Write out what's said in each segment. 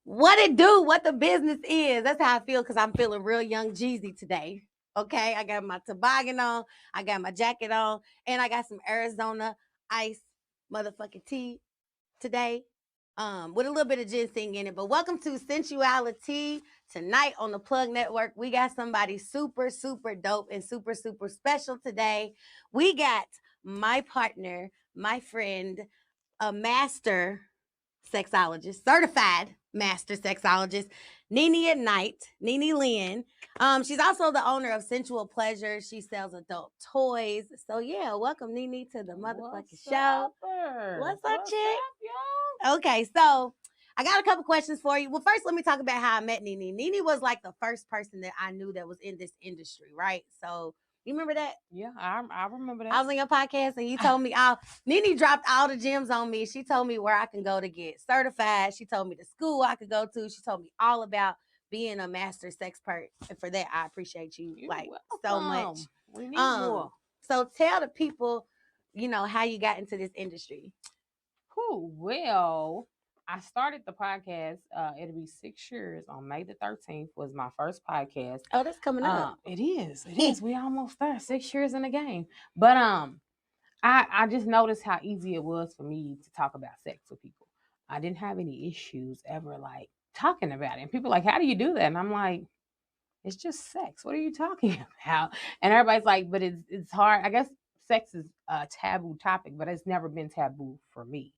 What it do, what the business is. That's how I feel because I'm feeling real young Jeezy today. Okay, I got my toboggan on, I got my jacket on, and I got some Arizona ice motherfucking tea today. With a little bit of ginseng in it. But welcome to SensualiTEA. Tonight on the Plug Network, we got somebody super, super dope and super, super special today. We got my partner, my friend, a master sexologist, certified master sexologist, NeNe Lynn. She's also the owner of Sensual Pleasures. She sells adult toys. So yeah, welcome NeNe to the motherfucking show. What's up, chick? Yo? Okay, so I got a couple questions for you. Well, first, let me talk about how I met NeNe. NeNe was like the first person that I knew that was in this industry, right? So you remember that? Yeah, I remember that. I was on your podcast and you told me NeNe dropped all the gems on me. She told me where I can go to get certified. She told me the school I could go to. She told me all about being a master sexpert. And for that, I appreciate you so much. We need more. So tell the people, how you got into this industry. Well, I started the podcast. It'll be 6 years on May the 13th was my first podcast. Oh, that's coming up. It is. We almost there. 6 years in the game. But I just noticed how easy it was for me to talk about sex with people. I didn't have any issues ever like talking about it. And people are like, how do you do that? And I'm like, it's just sex. What are you talking about? And everybody's like, but it's hard. I guess sex is a taboo topic, but it's never been taboo for me.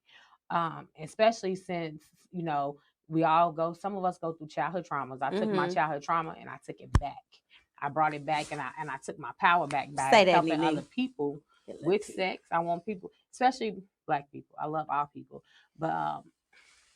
Especially since, some of us go through childhood traumas. I took my childhood trauma and I took it back. I brought it back and I took my power back by helping other people with sex. I want people, especially Black people. I love all people, but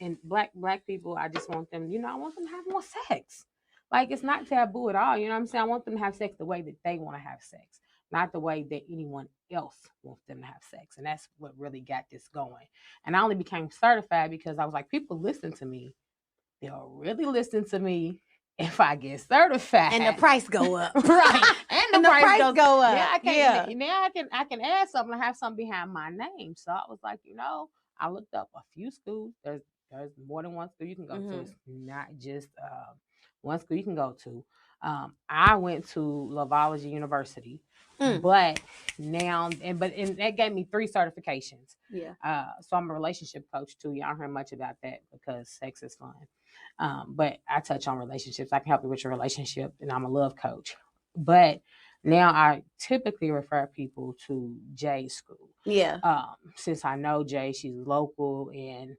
and black people, I just want them, I want them to have more sex. Like, it's not taboo at all. You know what I'm saying? I want them to have sex the way that they want to have sex, not the way that anyone else wants them to have sex. And that's what really got this going. And I only became certified because I was like, people listen to me. They'll really listen to me if I get certified. And the price go up. Right. And the price go up. Yeah, now I can add something and have something behind my name. So I was like, I looked up a few schools. There's more than one school you can go to. It's not just one school you can go to. I went to Loveology University, but now and that gave me 3 certifications. Yeah. So I'm a relationship coach too. Y'all don't hear much about that because sex is fun. But I touch on relationships. I can help you with your relationship, and I'm a love coach. But now I typically refer people to Jay's school. Yeah. Since I know Jay, she's local and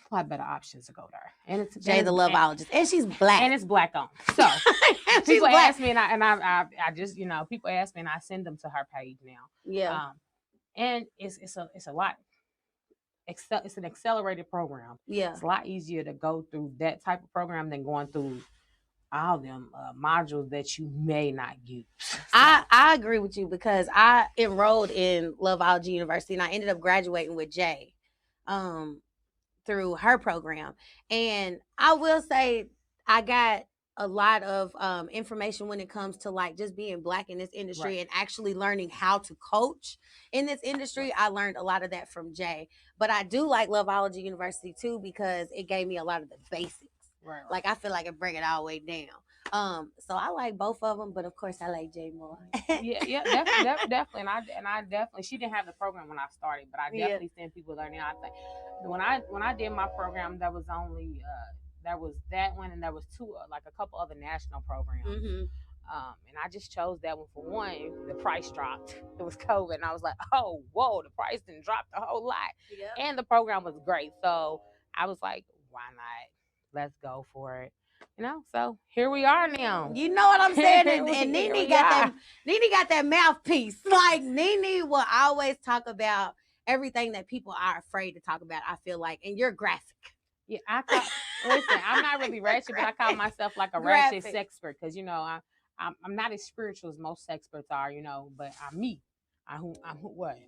a lot better options to go there. And it's Jay the loveologist. And she's Black. And it's Black owned. So people ask me and I just, people ask me and I send them to her page now. Yeah. And it's a lot. It's an accelerated program. Yeah. It's a lot easier to go through that type of program than going through all them modules that you may not use. So. I agree with you because I enrolled in Loveology University and I ended up graduating with Jay through her program. And I will say I got a lot of information when it comes to like just being Black in this industry and actually learning how to coach in this industry. I learned a lot of that from Jay. But I do like Loveology University too because it gave me a lot of the basics. Right. Like I feel like it bring it all the way down. So I like both of them, but of course I like Jay more. yeah, definitely. And I definitely, she didn't have the program when I started, but I definitely send people learning. I think when I did my program, there was only there was that one and there was 2 like a couple other national programs. And I just chose that one for one. The price dropped. It was COVID, and I was like, oh, whoa, the price didn't drop a whole lot. Yep. And the program was great, so I was like, why not? Let's go for it. So here we are now. You know what I'm saying? And NeNe got that mouthpiece. Like NeNe will always talk about everything that people are afraid to talk about, I feel like. And you're graphic. Yeah, listen, I'm not really ratchet, but I call myself like a ratchet sexpert because, I'm not as spiritual as most sexperts are, but I'm me. I'm what?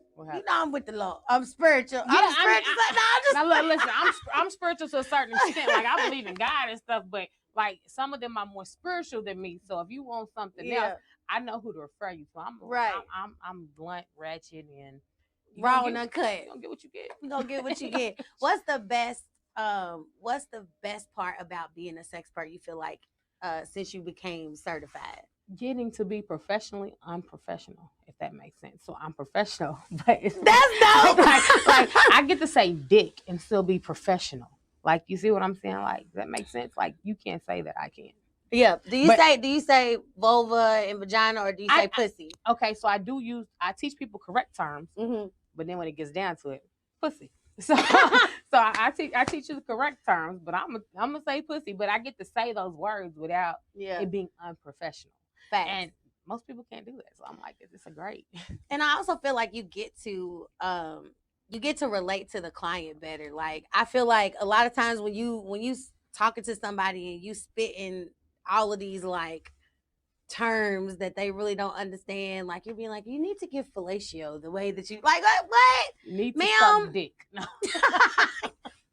I'm with the law. I'm spiritual. I'm spiritual. Listen, I'm spiritual to a certain extent. Like I believe in God and stuff, but like some of them are more spiritual than me. So if you want something else, I know who to refer you to. I'm blunt, ratchet, and raw and uncut. You gonna get what you get. You gonna get what you get. What's the best what's the best part about being a sexpert you feel like since you became certified? Getting to be professionally unprofessional, if that makes sense. So I'm professional, but it's That's dope. like I get to say dick and still be professional. Like, you see what I'm saying? Like, does that make sense? Like, you can't say that I can. Yeah. Do you say vulva and vagina, or do you say pussy? Okay, so I teach people correct terms, but then when it gets down to it, pussy. So I teach you the correct terms, but I'm gonna say pussy, but I get to say those words without it being unprofessional. Facts. And most people can't do that, so I'm like, it's a great. And I also feel like you get to relate to the client better. Like, I feel like a lot of times when you talking to somebody and you spitting all of these like terms that they really don't understand, like you're being like, you need to give fellatio the way that you like. What? You need to suck dick. No.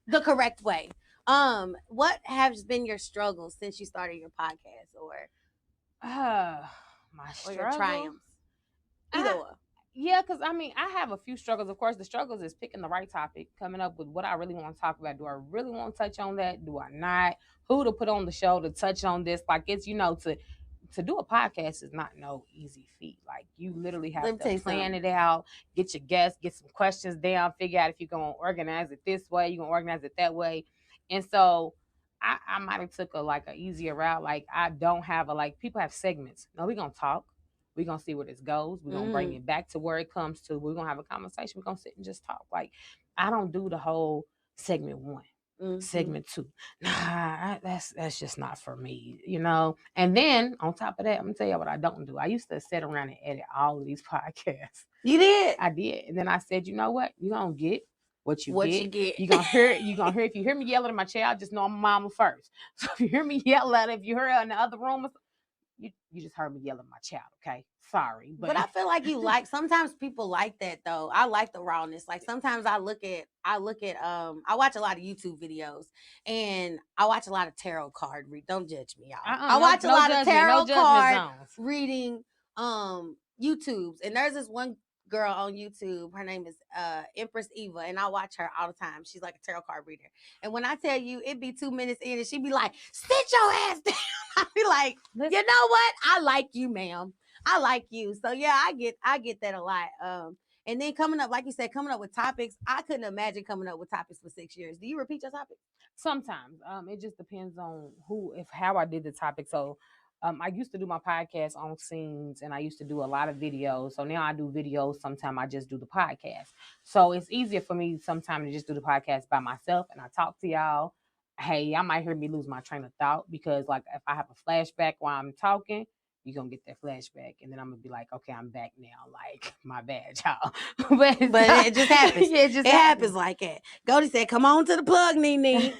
The correct way. What has been your struggles since you started your podcast, or my struggles, or your triumphs? Either one. Yeah, because I mean, I have a few struggles. Of course, the struggles is picking the right topic, coming up with what I really want to talk about. Do I really want to touch on that? Do I not? Who to put on the show to touch on this? Like, it's, to do a podcast is not no easy feat. Like, you literally have to plan it out, get your guests, get some questions down, figure out if you're going to organize it this way, you're going to organize it that way. And so I might have took a easier route. Like, I don't have people have segments. No, we're going to talk. We're going to see where this goes. We're going to bring it back to where it comes to. We're going to have a conversation. We're going to sit and just talk. Like, I don't do the whole segment 1, segment 2. Nah, that's just not for me, And then on top of that, I'm going to tell you what I don't do. I used to sit around and edit all of these podcasts. You did? I did. And then I said, you know what? You're going to get what you get. You're going to hear it. You're going to hear. If you hear me yelling at my child, just know I'm mama first. So if you hear me yell at it, if you hear her in the other room, you just heard me yell at my child, okay? Sorry. But I feel like sometimes people like that though. I like the rawness. Like, sometimes I watch a lot of YouTube videos, and I watch a lot of tarot card don't judge me, y'all. I watch a lot of tarot card reading YouTubes, and there's this one girl on YouTube. Her name is Empress Eva, and I watch her all the time. She's like a tarot card reader. And when I tell you, it'd be 2 minutes in, and she'd be like, "Sit your ass down." I'd be like, "You know what? I like you, ma'am. I like you." So yeah, I get that a lot. And then coming up, like you said, coming up with topics. I couldn't imagine coming up with topics for 6 years. Do you repeat your topics? Sometimes. It just depends on how I did the topic. So I used to do my podcast on scenes, and I used to do a lot of videos. So now I do videos. Sometimes I just do the podcast. So it's easier for me sometimes to just do the podcast by myself, and I talk to y'all. Hey, I might hear me lose my train of thought, because like if I have a flashback while I'm talking, you're going to get that flashback, and then I'm going to be like, okay, I'm back now. Like, my bad, y'all. but it just happens. It happens like that. Goldie said, "Come on to the plug, NeNe."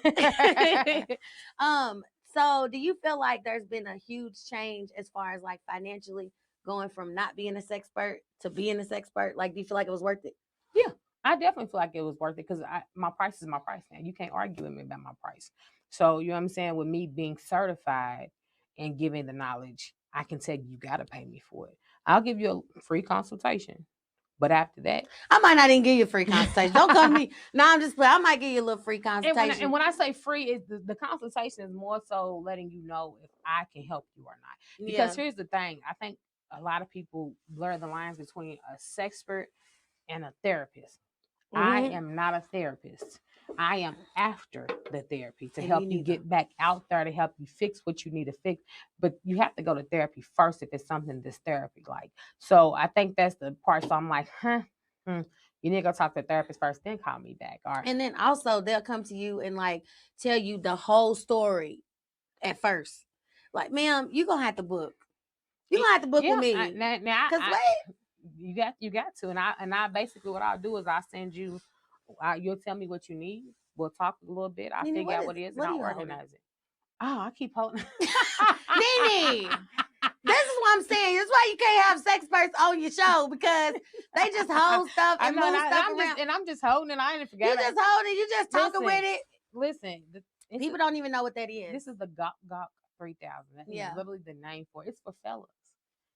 So do you feel like there's been a huge change as far as like financially, going from not being a sexpert to being a sexpert? Like, do you feel like it was worth it? Yeah, I definitely feel like it was worth it, because my price is my price now. You can't argue with me about my price. So, you know what I'm saying? With me being certified and giving the knowledge, I can tell you got to pay me for it. I'll give you a free consultation. But after that, I might not even give you a free consultation. Don't come to me. No, I'm just playing. I might give you a little free consultation. And when I say free, the consultation is more so letting you know if I can help you or not. Because here's the thing. I think a lot of people blur the lines between a sexpert and a therapist. I am not a therapist. I am after the therapy to help you get back out there, to help you fix what you need to fix. But you have to go to therapy first if it's something that's therapy like. So I think that's the part. So I'm like, you need to go talk to a therapist first, then call me back. All right. And then also they'll come to you and like tell you the whole story at first. Like, ma'am, you're going to have to book. You're going to have to book with me. Because you got to. And I basically, what I'll do is I'll send you, you'll tell me what you need. We'll talk a little bit. I'll figure out what it is, and I'll organize it. Oh, I keep holding. NeNe, this is what I'm saying. That's why you can't have sexperts on your show, because they just hold stuff and move stuff around. And I'm just holding it. I ain't forgot. You just holding. You just talking with it. Listen, people don't even know what that is. This is the Gok 3000. That is literally the name for it. It's for fellas.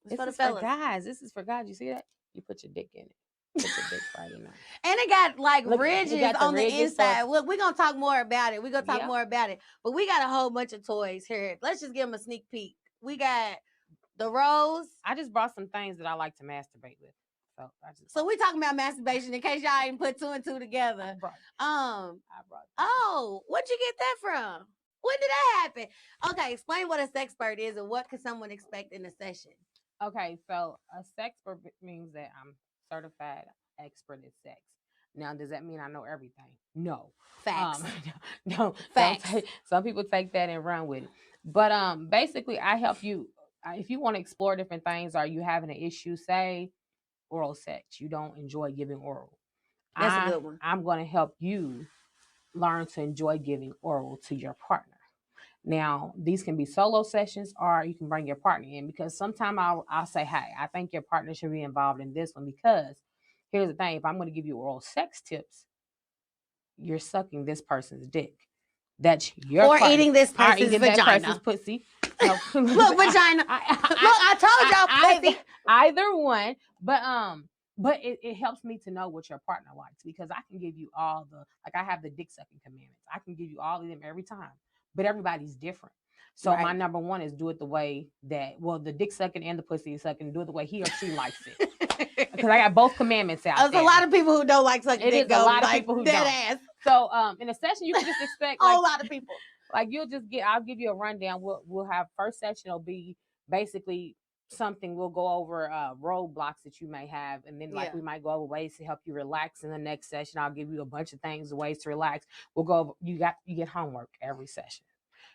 It's for the fellas. For guys. This is for guys. You see that? You put your dick in it. Put your dick right in there. And it got like Look, it ridges got the on the ridges, so- inside. Look, we're gonna talk more about it. We're gonna talk Yeah. more about it. But we got a whole bunch of toys here. Let's just give them a sneak peek. We got the rose. I just brought some things that I like to masturbate with. So we talking about masturbation in case y'all didn't put two and two together. I brought Oh, where'd you get that from? When did that happen? Okay, explain what a sexpert is and what can someone expect in a session. Okay, so a sexpert means that I'm certified expert at sex. Now, does that mean I know everything? No. Facts. No. Facts. Some people take that and run with it. But basically, I help you. If you want to explore different things, or you having an issue, say oral sex, you don't enjoy giving oral. That's a good one. I'm going to help you learn to enjoy giving oral to your partner. Now, these can be solo sessions, or you can bring your partner in, because sometimes I'll say, hey, I think your partner should be involved in this one, because here's the thing. If I'm going to give you oral sex tips, you're sucking this person's dick. That's your or partner. eating this person's vagina. That person's pussy. No. Look, vagina. Look, I told y'all pussy. Either one. But it helps me to know what your partner likes, because I can give you all I have the dick sucking commandments. I can give you all of them every time, but everybody's different. So my number one is do it the way that, the dick sucking and the pussy sucking, do it the way he or she likes it. Because I got both commandments out there. There's a lot of people who don't like sucking dick. It is a lot of people who don't. Ass. So in a session, you can just expect a whole lot of people. Like I'll give you a rundown. We'll have first session will be basically something. We'll go over roadblocks that you may have, and then we might go over ways to help you relax. In the next session, I'll give you a bunch of things, ways to relax. We'll go over, you get homework every session.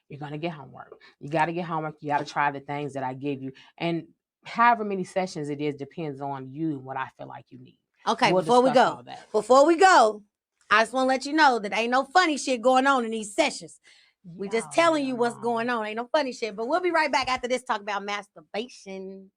You're gonna get homework. You got to get homework. You got to try the things that I give you, and however many sessions it is depends on you and what I feel like you need. Okay, before we go, I just want to let you know that ain't no funny shit going on in these sessions. We just telling you what's going on. Ain't no funny shit. But we'll be right back after this, talk about masturbation.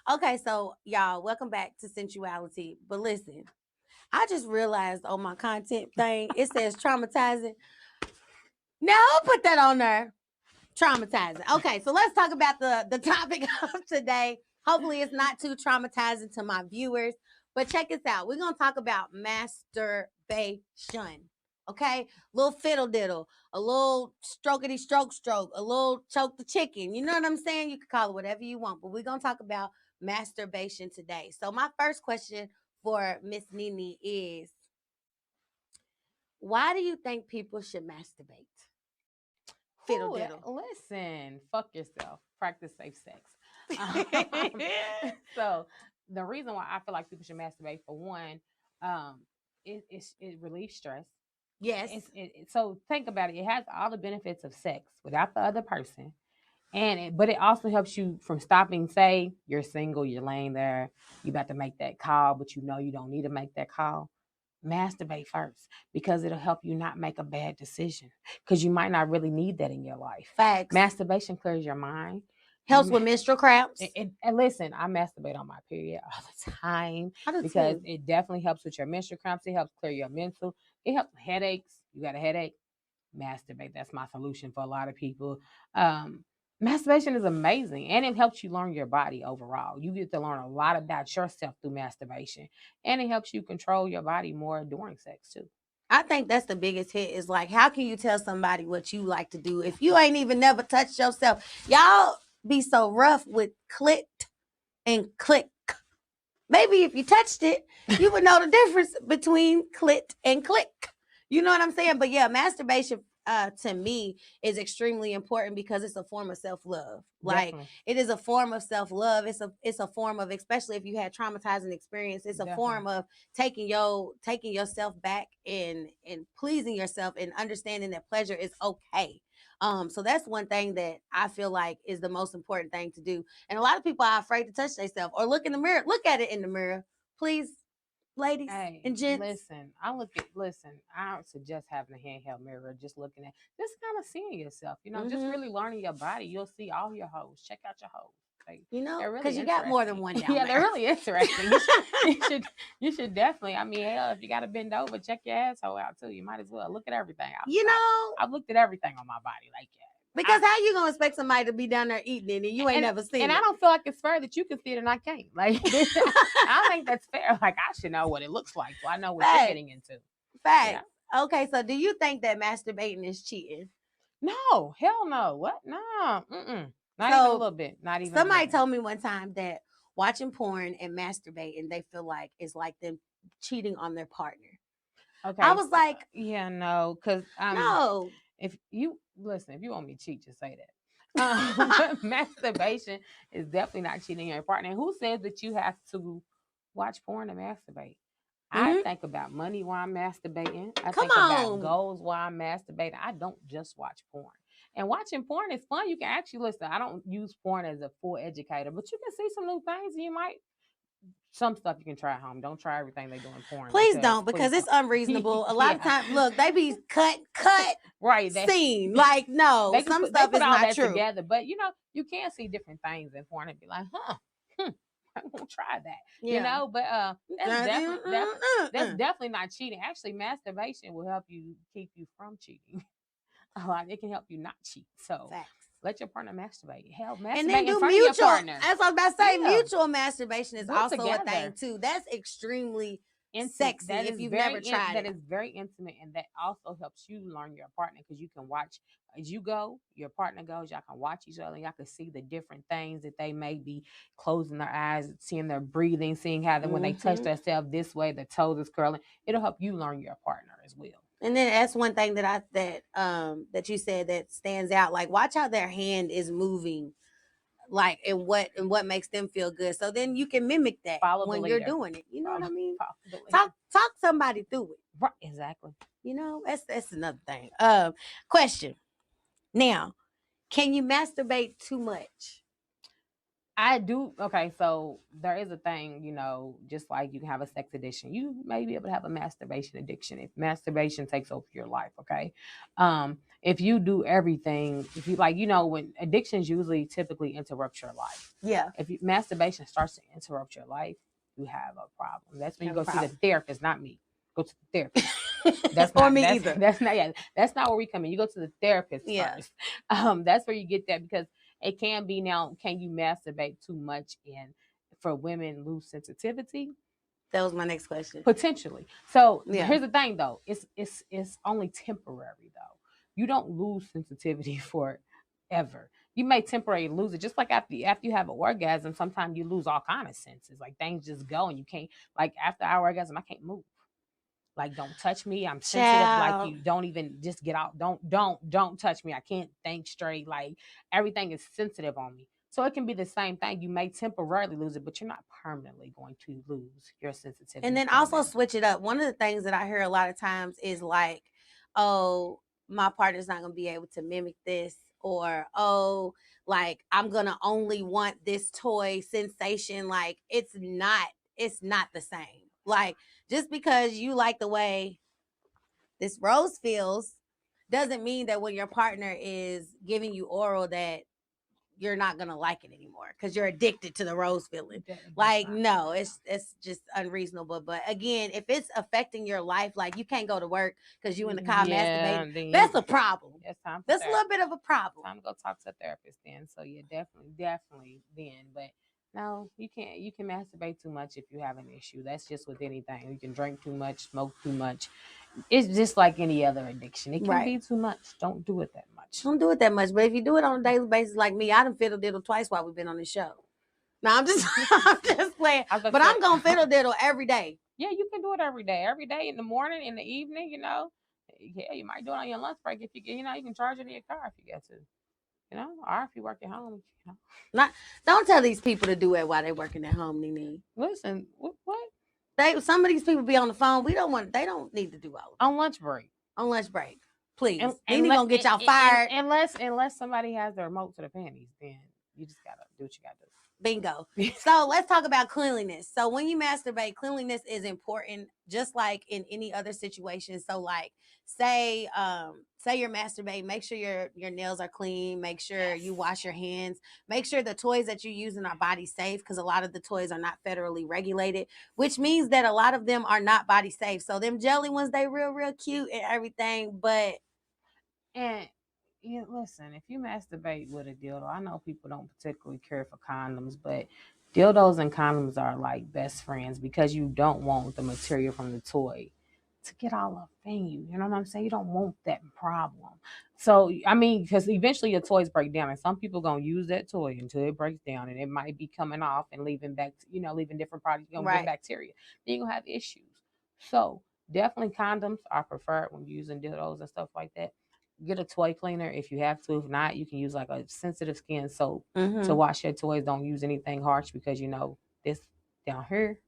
Okay, so y'all, welcome back to Sensuality. But listen, I just realized on my content thing, it says traumatizing. Now I'll put that on there. Traumatizing. Okay, so let's talk about the topic of today. Hopefully it's not too traumatizing to my viewers. But check this out. We're going to talk about masturbation. Okay? Little fiddle diddle, a little strokety stroke, a little choke the chicken. You know what I'm saying? You can call it whatever you want. But we're going to talk about masturbation today. So my first question for Miss NeNe is, why do you think people should masturbate? Fiddle diddle. Listen, fuck yourself. Practice safe sex. So the reason why I feel like people should masturbate, for one, it relieves stress. Yes. So think about it. It has all the benefits of sex without the other person. But it also helps you from stopping. Say you're single, you're laying there, you about to make that call, but you know you don't need to make that call. Masturbate first, because it'll help you not make a bad decision, because you might not really need that in your life. Facts. Masturbation clears your mind. Helps with menstrual cramps. And listen, I masturbate on my period all the time, because it definitely helps with your menstrual cramps. It helps clear your mental. It helps headaches. You got a headache? Masturbate. That's my solution for a lot of people. Masturbation is amazing, and it helps you learn your body overall. You get to learn a lot about yourself through masturbation, and it helps you control your body more during sex too. I think that's the biggest hit is like, how can you tell somebody what you like to do if you ain't even never touched yourself? Y'all be so rough with clit and click. Maybe if you touched it, you would know the difference between clit and click. You know what I'm saying? But yeah, masturbation to me is extremely important because it's a form of self-love. Like Definitely. it is a form of self-love. It's a form of, especially if you had traumatizing experience, it's a form of taking yourself back and pleasing yourself and understanding that pleasure is okay. So that's one thing that I feel like is the most important thing to do. And a lot of people are afraid to touch themselves or look in the mirror. Look at it in the mirror, please, ladies and gents. Listen, I don't suggest having a handheld mirror, just looking at, just kind of seeing yourself, just really learning your body. You'll see all your hoes. Check out your hoes. Because you got more than one down yeah, there. they're really interesting. You should definitely. I mean, hell, if you got to bend over, check your asshole out too. You might as well look at everything. I've looked at everything on my body, like that. Because how you gonna expect somebody to be down there eating it and you ain't never seen it? And I don't feel like it's fair that you can see it and I can't. Like, I don't think that's fair. Like, I should know what it looks like, so I know what you're getting into. Fact. Yeah. Okay, so do you think that masturbating is cheating? No, hell no. What? No. Not even a little bit. Not even. Somebody told me one time that watching porn and masturbating, they feel like it's like them cheating on their partner. Okay. I was like, yeah, no, because no. If you want me to cheat, just say that. Masturbation is definitely not cheating your partner. And who says that you have to watch porn and masturbate? I think about money while I'm masturbating. I think about goals while I'm masturbating. I don't just watch porn. And watching porn is fun. You can actually listen. I don't use porn as a full educator, but you can see some new things. And you might. Some stuff you can try at home. Don't try everything they do in porn. Please don't, because it's unreasonable. A lot of times, look, they be cut, right, scene. Like, no, some stuff is not true. Together, but you can see different things in porn and be like, I won't try that. But that's definitely not cheating. Actually, masturbation will help you keep you from cheating. It can help you not cheat. So. Facts. Let your partner masturbate. Hell, masturbate and then do in front mutual. Of your partner. As I was about to say, mutual masturbation is also together. A thing too. That's extremely sexy. That if you've never tried that is very intimate, and that also helps you learn your partner because you can watch as you go. Your partner goes. Y'all can watch each other. And y'all can see the different things that they may be closing their eyes, seeing their breathing, seeing how when they touch themselves this way, the toes is curling. It'll help you learn your partner as well. And then that's one thing that that you said that stands out. Like, watch how their hand is moving, like, and what makes them feel good. So then you can mimic that when you're doing it. You know what I mean? Talk somebody through it. Right, exactly. That's another thing. Question. Now, can you masturbate too much? I do. Okay, so there is a thing, just like you can have a sex addiction, you may be able to have a masturbation addiction if masturbation takes over your life. Okay. If you do everything, if you when addictions typically interrupt your life. Yeah. If masturbation starts to interrupt your life, you have a problem. That's when you go see the therapist, not me. Go to the therapist. That's not me either. That's not where we come in. You go to the therapist first. That's where you get that, because it can be now. Can you masturbate too much and for women lose sensitivity? That was my next question. Potentially. So here's the thing, though. It's only temporary, though. You don't lose sensitivity forever. You may temporarily lose it, just like after you have an orgasm. Sometimes you lose all kind of senses, like things just go and you can't. Like after our orgasm, I can't move. Like, don't touch me. I'm sensitive. Like, you don't even just get out. Don't touch me. I can't think straight. Like, everything is sensitive on me. So it can be the same thing. You may temporarily lose it, but you're not permanently going to lose your sensitivity. And then also switch it up. One of the things that I hear a lot of times is like, oh, my partner's not going to be able to mimic this, or, oh, like, I'm going to only want this toy sensation. Like, it's not the same. Like, just because you like the way this rose feels doesn't mean that when your partner is giving you oral that you're not gonna like it anymore because you're addicted to the rose feeling. Like, no, it's just unreasonable. But again, if it's affecting your life, like you can't go to work because you in the car masturbating, that's a problem. That's a little bit of a problem. Time to go talk to a therapist then. So yeah, definitely then. But no, you can't. You can masturbate too much if you have an issue. That's just with anything. You can drink too much, smoke too much. It's just like any other addiction. It can Right. be too much. Don't do it that much. Don't do it that much. But if you do it on a daily basis like me, I done fiddle diddle twice while we've been on the show. No, I'm just I'm just playing. But I'm gonna fiddle diddle every day. Yeah, you can do it every day. Every day in the morning, in the evening, you know. Yeah, you might do it on your lunch break if you get, you know, you can charge it in your car if you get to. You know, or if you work at home, you know. Don't tell these people to do it while they're working at home, NeNe. Listen, what? Some of these people be on the phone. They don't need to do all of that. On lunch break. On lunch break. Please. NeNe gonna get y'all fired. Unless somebody has the remote to the panties, then you just gotta do what you gotta do. Bingo. So let's talk about cleanliness. So when you masturbate, cleanliness is important, just like in any other situation. So like say you're masturbating, make sure your nails are clean, make sure you wash your hands, make sure the toys that you use in our body safe, because a lot of the toys are not federally regulated, which means that a lot of them are not body safe. So them jelly ones, they real cute and everything, but yeah, listen, if you masturbate with a dildo, I know people don't particularly care for condoms, but dildos and condoms are like best friends because you don't want the material from the toy to get all up in you. You know what I'm saying? You don't want that problem. So, I mean, because eventually your toys break down, and some people going to use that toy until it breaks down, and it might be coming off and leaving back, leaving different products, you're going to get bacteria. Then you're going to have issues. So, definitely condoms are preferred when you're using dildos and stuff like that. Get a toy cleaner if you have to. If not, you can use like a sensitive skin soap to wash your toys. Don't use anything harsh because this down here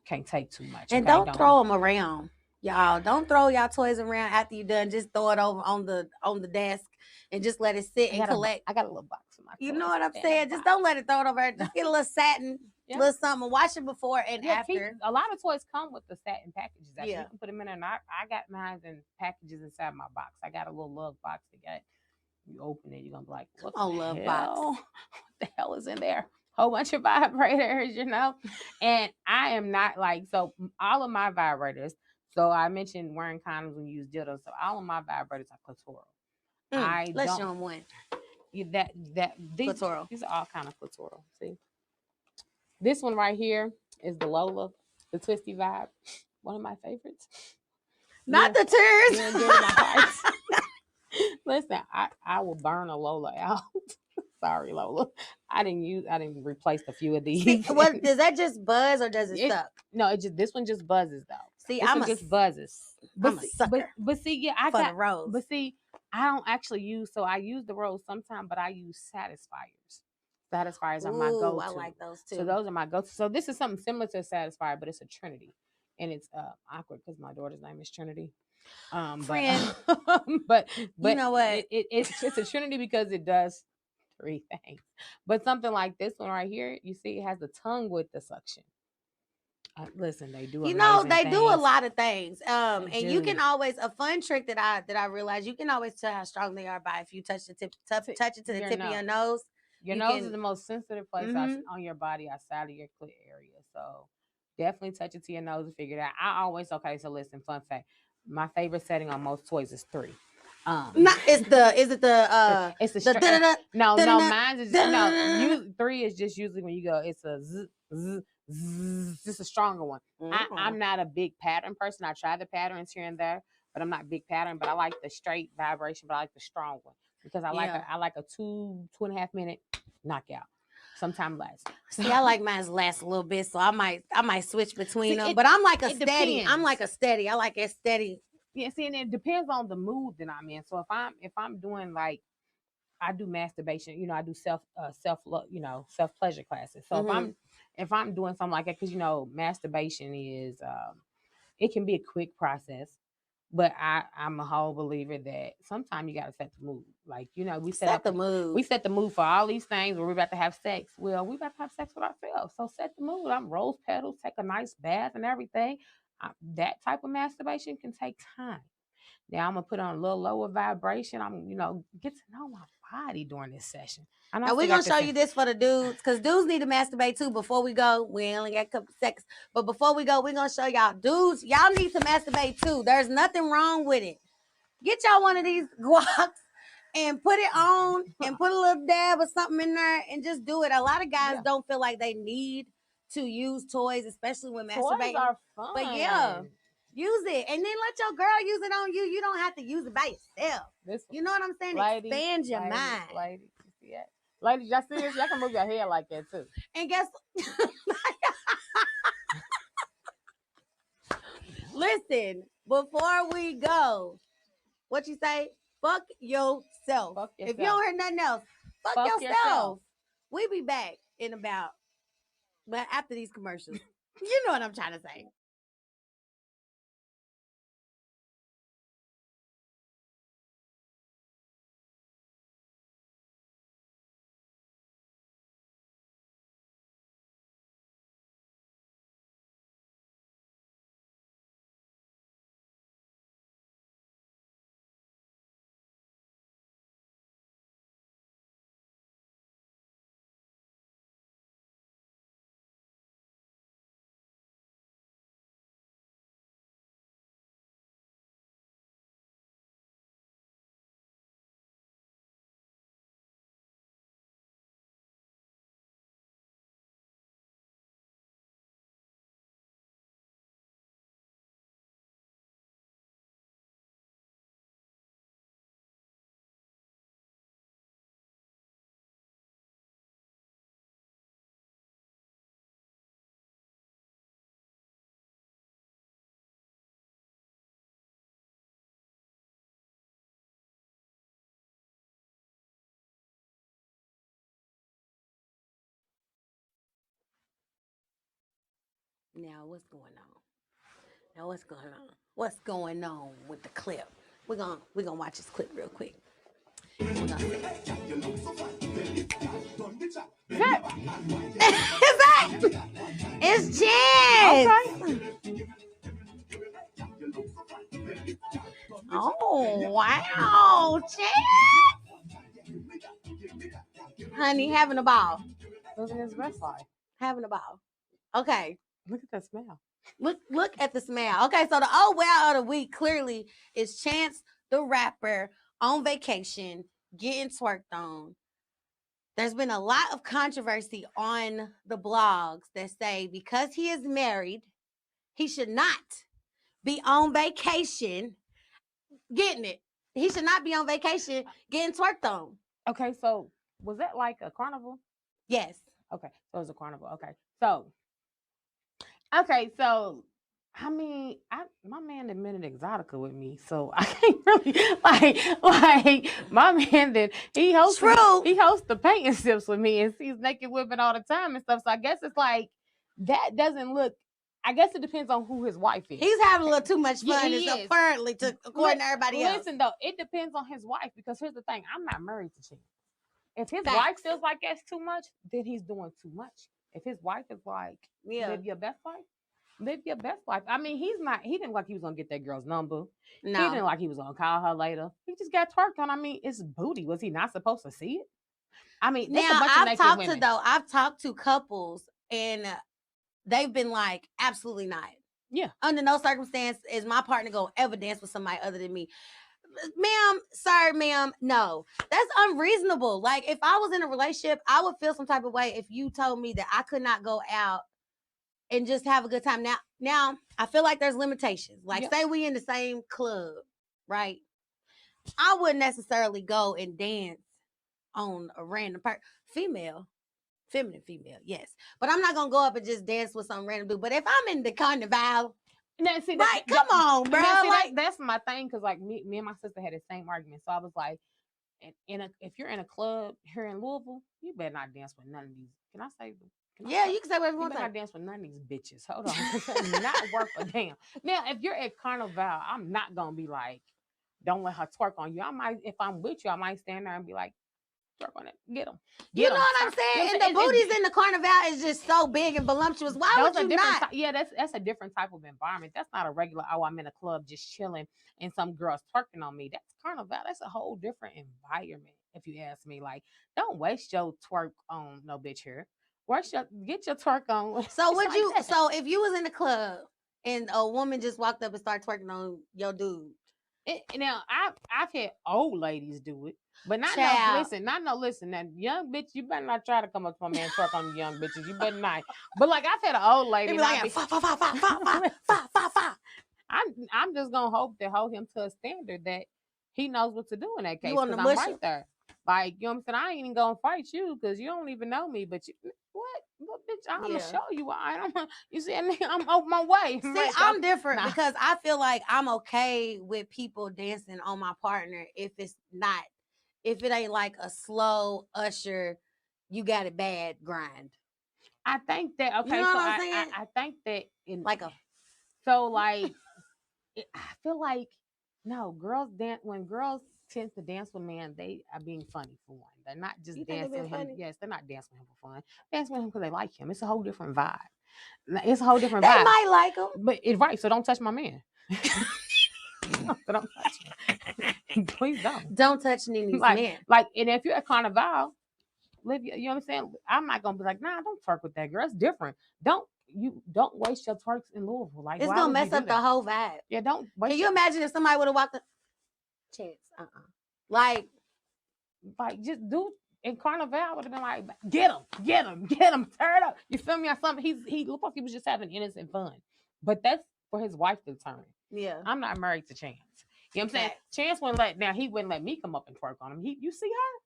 can't take too much. And don't throw them around, y'all. Don't throw y'all toys around after you're done. Just throw it over on the desk and just let it sit and collect. I got a little box of my toys. You know what I'm saying? Just don't let it throw it over. Just get a little satin. Little something, wash it before and after. A lot of toys come with the satin packages. You can put them in there. And I got mine in packages inside my box. I got a little love box that got. You open it, you're gonna be like, "What the love hell? Box? What the hell is in there? Whole bunch of vibrators, And I am not like so. All of my vibrators. So I mentioned wearing condoms when you use dildos. So all of my vibrators are clitoral. Let's show them one. These clitoral. These are all kind of clitoral. See. This one right here is the Lola, the Twisty Vibe. One of my favorites. Not the tears. Listen, I will burn a Lola out. Sorry, Lola. I didn't replace a few of these. See, does that just buzz or does it suck? No, this one just buzzes though. See, just buzzes. I'm a sucker. But see, yeah, I got the rose. But see, I don't actually use. So I use the rose sometimes, but I use satisfiers. Satisfiers are my go-to. I like those too. So those are my go-to. So this is something similar to a satisfier, but it's a Trinity, and it's awkward because my daughter's name is Trinity. Friend. But you know what? It's a Trinity because it does 3 things. But something like this one right here, you see, it has the tongue with the suction. Listen, they do. They do a lot of things. And you can always a fun trick that I realized you can always tell how strong they are by if you touch it to the tip of your nose. Your nose is the most sensitive place on your body outside of your clit area. So definitely touch it to your nose and figure it out. So listen, fun fact. My favorite setting on most toys is 3. It's mine is 3 is just usually when you go, it's a z, just a stronger one. I'm not a big pattern person. I try the patterns here and there, but I'm not big pattern, but I like the straight vibration, but I like the strong one because I like a 2.5 minute knockout. Sometime less. See, I like mine last a little bit, so I might switch between them. But I'm like a steady. Depends. I'm like a steady. I like it steady. Yeah, see, and it depends on the mood that I'm in. So if I'm doing like I do masturbation, I do self pleasure classes. So if I'm doing something like that, because masturbation is it can be a quick process. But I'm a whole believer that sometimes you gotta set the mood. Like, we set the mood. We set the mood for all these things where we're about to have sex. Well, we're about to have sex with ourselves. So set the mood. I'm rose petals, take a nice bath and everything. That type of masturbation can take time. Now I'm gonna put on a little lower vibration. I'm, get to know my body during this session. Now we're gonna show you this for the dudes, because dudes need to masturbate too. Before we go, we only got a couple seconds, but before we go, we're gonna show y'all dudes. Y'all need to masturbate too. There's nothing wrong with it. Get y'all one of these guacs and put it on and put a little dab or something in there and just do it. A lot of guys don't feel like they need to use toys, especially when masturbating. Toys are fun. But yeah. Use it, and then let your girl use it on you. You don't have to use it by yourself. You know what I'm saying? Ladies, expand your mind. Ladies, you see that? Ladies, y'all see this? Y'all can move your head like that too. And guess listen, before we go, what you say? Fuck yourself. Fuck If you don't hear nothing else, fuck yourself. We be back in about, but after these commercials. You know what I'm trying to say. Now what's going on? Now what's going on? What's going on with the clip? We're gonna watch this clip real quick. It's Chance. Okay. Oh wow, Chance. Honey, having a ball. Living his best life. Having a ball. Okay. Look at that smell. Look at the smell. Okay, so the oh wow of the week clearly is Chance the rapper on vacation getting twerked on. There's been a lot of controversy on the blogs that say because he is married, he should not be on vacation getting it. He should not be on vacation getting twerked on. Okay, so was that like a carnival? Yes. Okay, so it was a carnival. Okay, so I mean, my man admitted exotica with me, so I can't really like my man did. He hosts the painting sips with me and sees naked women all the time and stuff. So I guess it's like that doesn't look. I guess it depends on who his wife is. He's having a little too much fun, apparently, according to everybody else. Listen, though, it depends on his wife because here's the thing: I'm not married to Chance. If his wife feels like that's too much, then he's doing too much. If his wife is like, live your best life. Live your best life. I mean, he didn't like he was gonna get that girl's number. No. He didn't like he was gonna call her later. He just got twerked on. I mean, it's booty. Was he not supposed to see it? I mean, now I've talked to couples and they've been like, absolutely not. Yeah. Under no circumstance is my partner gonna ever dance with somebody other than me. Ma'am, sorry, ma'am. No, that's unreasonable. Like, if I was in a relationship, I would feel some type of way if you told me that I could not go out and just have a good time. Now I feel like there's limitations. Like, say we in the same club, right? I wouldn't necessarily go and dance on a random feminine female, yes. But I'm not gonna go up and just dance with some random dude. But if I'm in the carnival, come on, bro. That's my thing, because like me and my sister had the same argument. So I was like, if you're in a club here in Louisville, you better not dance with none of these. Can I say? You can say whatever you want. You better not dance with none of these bitches. Hold on, it's not worth a damn. Now, if you're at carnival, I'm not gonna be like, don't let her twerk on you. I might, if I'm with you, I might stand there and be like, twerk on it, get them. You know what I'm saying? And the booties in the carnival is just so big and voluptuous. Why would you not? That's a different type of environment. That's not a regular, I'm in a club just chilling and some girls twerking on me. That's carnival. That's a whole different environment, if you ask me. Like, don't waste your twerk on no bitch here. Get your twerk on. So would you? So if you was in the club and a woman just walked up and started twerking on your dude, now I've had old ladies do it, but not listen. That young bitch, you better not try to come up to my man twerk on the young bitches. You better not. But like, I've had an old lady. Like, fa. I'm just gonna hold him to a standard that he knows what to do in that case. You want Because to I'm mush right him? there. Like, you know what I'm saying? I ain't even gonna fight you because you don't even know me. But you, what? Well, bitch, I'm gonna Yeah. show you why. You see, I'm on my way. See, Right, I'm different nah. because I feel like I'm okay with people dancing on my partner if if it ain't like a slow usher, you got it bad grind. I think that You know okay. So what I'm saying? I think that in Like a so like I feel like no girls dance when girls tend to dance with men, they are being funny for one. They're not just you think they dancing been with him. funny? Yes, they're not dancing with him for fun. Dancing with him because they like him. It's a whole different vibe. It's a whole different They vibe. might like him. But it's right. So don't touch my man. So don't touch him. Please don't. Don't touch NeNe's man. Like, and if you're at Carnival, live. You know what I'm saying? I'm not gonna be like, nah, don't twerk with that girl. It's different. Don't waste your twerks in Louisville. Like, It's why gonna would you mess do up the that? whole vibe. Yeah, don't waste. Can you imagine if somebody would have walked up? Chance. Like, Like, just do in Carnival would have been like, get him, turn up. You feel me? Or something. He looked like he was just having innocent fun, but that's for his wife to determine. yeah. I'm not married to Chance. You know what I'm saying? Facts. Chance he wouldn't let me come up and twerk on him. You see her?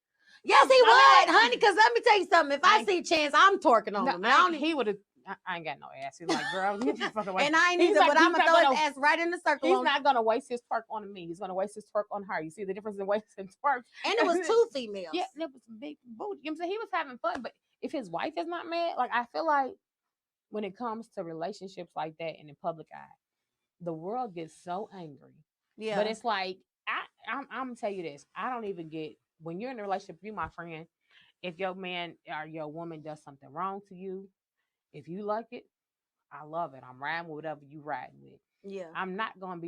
Yes, he would, honey. Because let me tell you something. If I see Chance, I'm twerking on him. He would have. I ain't got no ass. He's like, girl, get the fuck away. And I ain't He's either, like, but I'm he's gonna not throw gonna- his ass right in the circle. He's not gonna waste his twerk on me. He's gonna waste his twerk on her. You see the difference in wasting twerk. And it was two females. Yeah, and it was big booty. You know what I'm saying? He was having fun, but if his wife is not mad, like I feel like when it comes to relationships like that in the public eye, the world gets so angry. Yeah. But it's like I'm gonna tell you this. I don't even get when you're in a relationship, you my friend, if your man or your woman does something wrong to you, if you like it, I love it. I'm riding with whatever you riding with. Yeah. I'm not gonna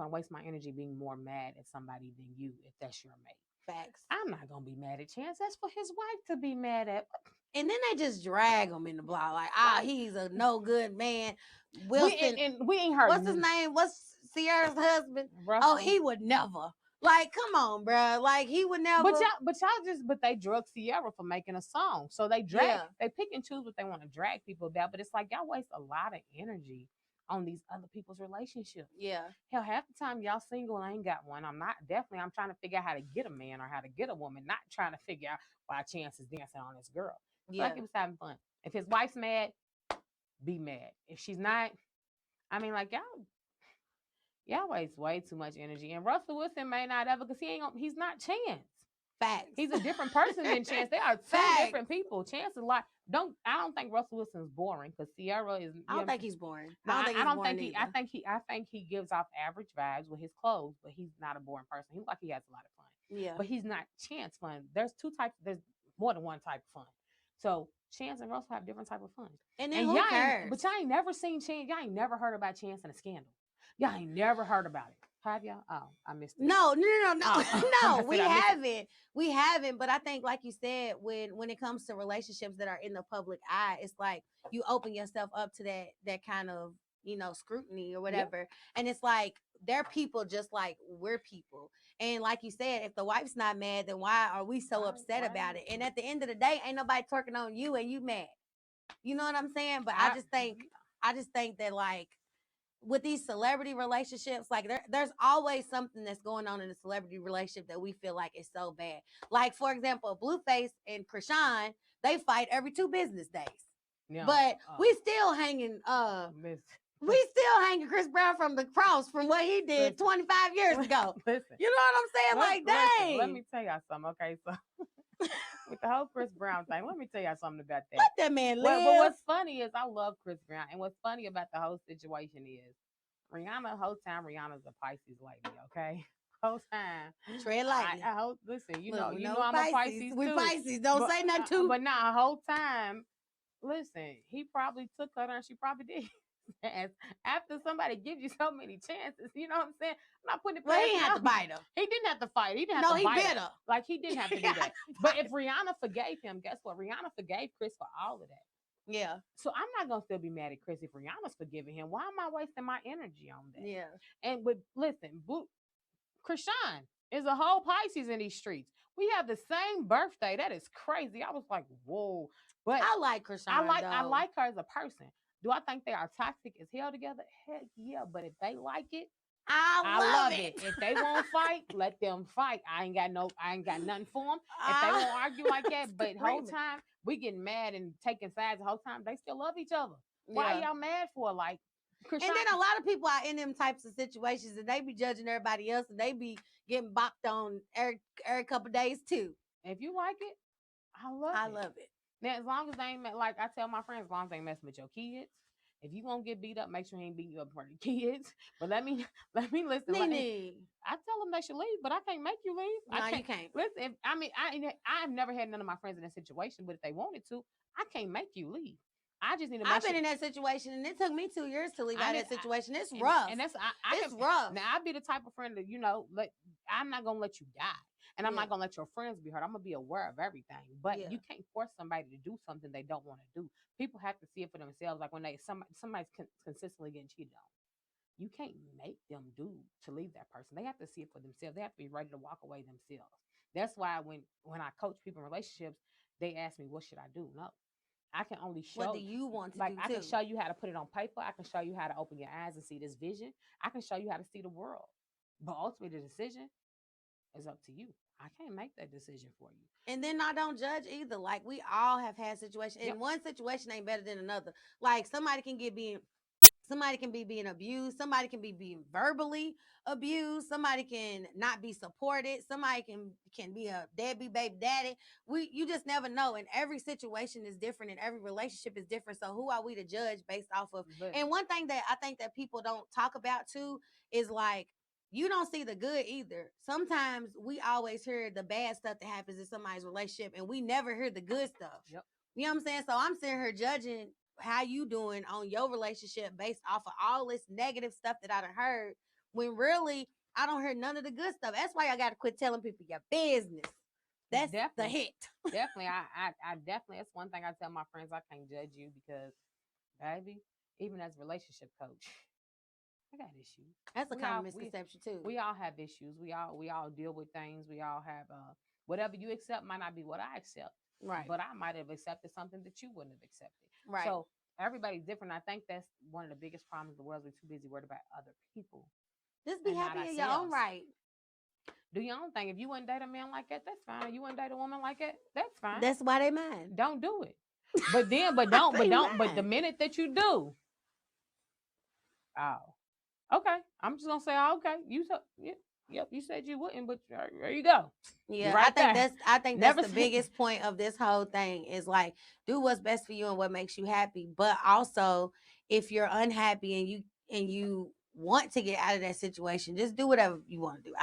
waste my energy being more mad at somebody than you if that's your mate. Facts. I'm not gonna be mad at Chance. That's for his wife to be mad at. And then they just drag him in the block like, he's a no good man. Wilson, we ain't heard. What's his name? What's Sierra's husband? Russell. Oh, he would never. Like, come on, bro. Like, he would never. But they drug Sierra for making a song. So they they pick and choose what they want to drag people about. But it's like y'all waste a lot of energy on these other people's relationships. Yeah. Hell, half the time y'all single and I ain't got one. I'm trying to figure out how to get a man or how to get a woman, not trying to figure out why Chance is dancing on this girl. Yeah. Like he was having fun. If his wife's mad, be mad. If she's not, I mean, like y'all waste way too much energy. And Russell Wilson may not ever, because he's not Chance. Facts. He's a different person than Chance. They are two different people. Chance is like, I don't think Russell Wilson's boring because Sierra is. I don't think he's boring. No, I think he gives off average vibes with his clothes, but he's not a boring person. He looks like he has a lot of fun. Yeah. But he's not Chance fun. There's more than one type of fun. So Chance and Russell have different type of fun. And then who cares? But y'all ain't never seen Chance. Y'all ain't never heard about Chance and a scandal. Y'all ain't never heard about it. Have y'all? Oh, I missed it. No. Oh. No, we haven't. We haven't. But I think, like you said, when it comes to relationships that are in the public eye, it's like you open yourself up to that kind of, scrutiny or whatever. Yeah. And it's like they're people just like we're people. And like you said, if the wife's not mad, then why are we so upset about it? And at the end of the day, ain't nobody twerking on you and you mad. You know what I'm saying? But I just think that, like, with these celebrity relationships, like there's always something that's going on in a celebrity relationship that we feel like is so bad. Like, for example, Blueface and Krishan, they fight every 2 business days. Yeah. But we still hanging Chris Brown from the cross from what he did 25 years ago. Listen, you know what I'm saying? Dang. Let me tell y'all something, okay? So with the whole Chris Brown thing, let me tell y'all something about that. Let that man live. But what's funny is I love Chris Brown, and what's funny about the whole situation is Rihanna's a Pisces lady, okay? Whole time. Tread lightly. Listen, you know I'm a Pisces too. We Pisces, don't say nothing too. But now, whole time, listen, he probably took her and she probably did. After somebody gives you so many chances, you know what I'm saying? I'm not putting it past he didn't have to bite her. He didn't have to fight. He didn't have to bite her. Like, he didn't have to do that. But if Rihanna forgave him, guess what? Rihanna forgave Chris for all of that. Yeah. So I'm not going to still be mad at Chris if Rihanna's forgiving him. Why am I wasting my energy on that? Yeah. And listen, Krishan is a whole Pisces in these streets. We have the same birthday. That is crazy. I was like, whoa. But I like Krishan. I like her as a person. Do I think they are toxic as hell together? Heck yeah. But if they like it, I love it. If they won't fight, let them fight. I ain't got nothing for them. If they won't argue like that, but whole time we getting mad and taking sides, the whole time they still love each other. Why are y'all mad for? Like, and then a lot of people are in them types of situations and they be judging everybody else and they be getting bopped on every couple days too. If you like it, I love it. Now, as long as they ain't like I tell my friends, as long as they ain't messing with your kids. If you won't get beat up, make sure he ain't beating you up for the kids. But let me listen. NeNe. I tell them they should leave, but I can't make you leave. No, you can't. Listen, I've never had none of my friends in that situation, but if they wanted to, I can't make you leave. I just need to. I've been in that situation, and it took me 2 years to leave out of that situation. It's rough, and that's it's rough. Now I'd be the type of friend that I'm not gonna let you die, and I'm not gonna let your friends be hurt. I'm gonna be aware of everything, but you can't force somebody to do something they don't want to do. People have to see it for themselves. Like when somebody's consistently getting cheated on, you can't make them to leave that person. They have to see it for themselves. They have to be ready to walk away themselves. That's why when I coach people in relationships, they ask me, "What should I do?" No. I can only show. What do you want to do? I can show you how to put it on paper. I can show you how to open your eyes and see this vision. I can show you how to see the world. But ultimately, the decision is up to you. I can't make that decision for you. And then I don't judge either. Like we all have had situations, and one situation ain't better than another. Like somebody can be being abused. Somebody can be being verbally abused. Somebody can not be supported. Somebody can be a deadbeat baby daddy. You just never know. And every situation is different and every relationship is different. So who are we to judge based off of? And one thing that I think that people don't talk about too is like, you don't see the good either. Sometimes we always hear the bad stuff that happens in somebody's relationship and we never hear the good stuff. Yep. You know what I'm saying? So I'm sitting here judging how you doing on your relationship based off of all this negative stuff that I done heard, when really I don't hear none of the good stuff. That's why I got to quit telling people your business. That's definitely the hit. Definitely. I definitely, that's one thing I tell my friends. I can't judge you because, baby, even as a relationship coach, I got issues. That's a common misconception too. We all have issues. We all deal with things. We all have whatever you accept might not be what I accept. Right. But I might have accepted something that you wouldn't have accepted. Right. So everybody's different. I think that's one of the biggest problems in the world. We're too busy worried about other people. Just be happy in your own right. Do your own thing. If you wouldn't date a man like that, that's fine. If you wouldn't date a woman like that, that's fine. That's why they mad. Don't do it. But the minute that you do, okay. I'm just gonna say, okay. Yep. You said you wouldn't, but there you go. Yeah, right I think that's the biggest point of this whole thing is like, do what's best for you and what makes you happy. But also, if you're unhappy and you want to get out of that situation, just do whatever you want to do.